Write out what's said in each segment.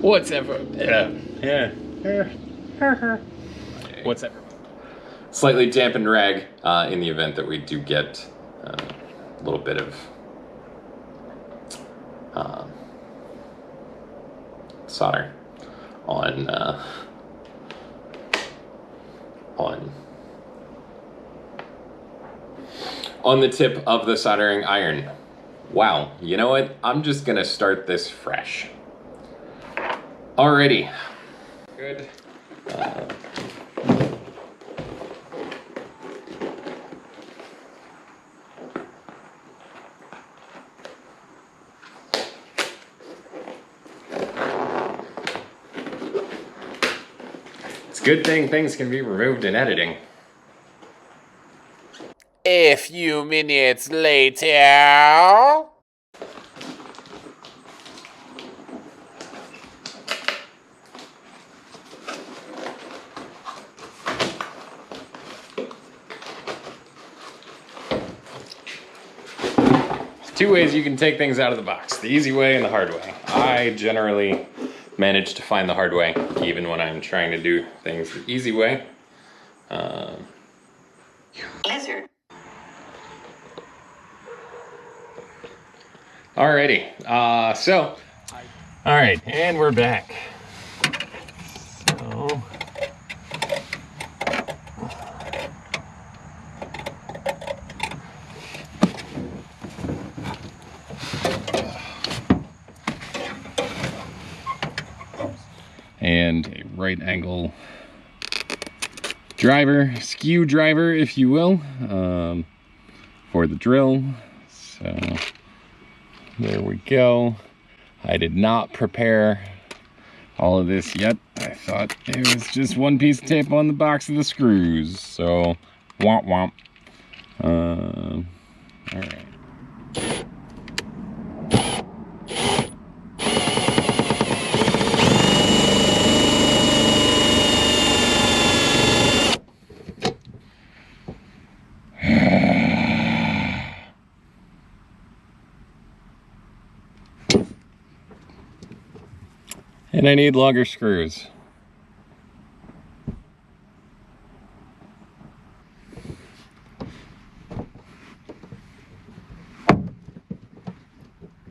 What's ever? What's ever? Slightly dampened rag in the event that we do get a little bit of solder on the tip of the soldering iron. Wow, you know what? I'm just gonna start this fresh. Alrighty. Good. It's a good thing things can be removed in editing. A few minutes later. Two ways you can take things out of the box, the easy way and the hard way. I generally manage to find the hard way, even when I'm trying to do things the easy way. Lizard. Alrighty, alright, and we're back. So, and a right angle driver, skew driver, if you will, for the drill. So there we go. I did not prepare all of this yet. I thought it was just one piece of tape on the box of the screws. So womp womp. All right. And I need longer screws.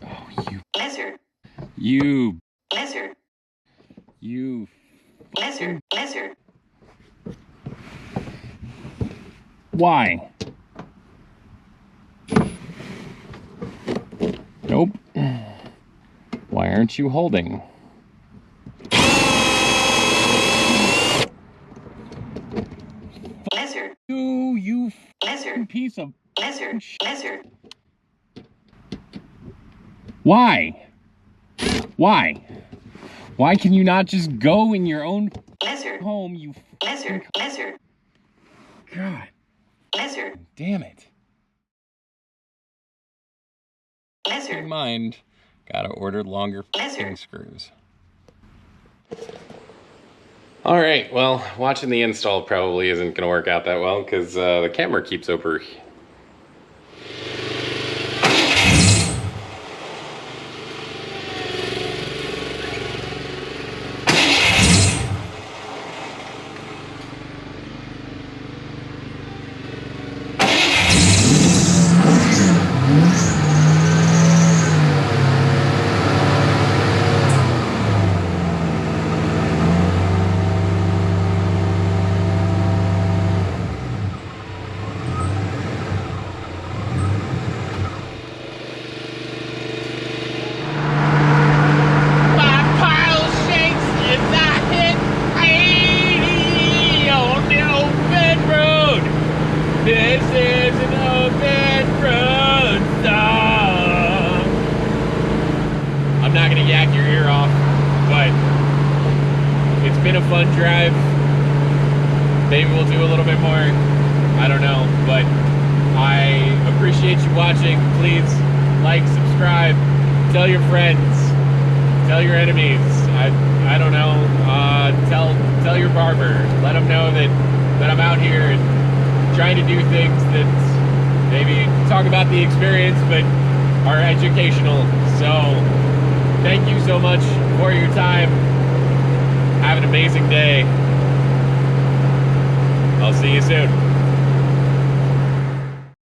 Oh, you Lizard. You Lizard. You Lizard. Lizard. Why? Nope. Why aren't you holding? Lizard. You Lizard. piece of Lizard. Lizard. Why? Why? Why can you not just go in your own Lizard. home, you Lizard. Lizard. God Lizard. damn it. In Lizard. mind, gotta order longer Lizard. screws. All right, well, watching the install probably isn't gonna work out that well because the camera keeps over. This is an open road song. I'm not gonna yak your ear off, but it's been a fun drive. Maybe we'll do a little bit more. I don't know, but I appreciate you watching. Please like, subscribe, tell your friends, tell your enemies. I don't know. Tell your barber. Let them know that I'm out here and trying to do things that maybe talk about the experience but are educational. So Thank you so much for your time. Have an amazing day. I'll see you soon.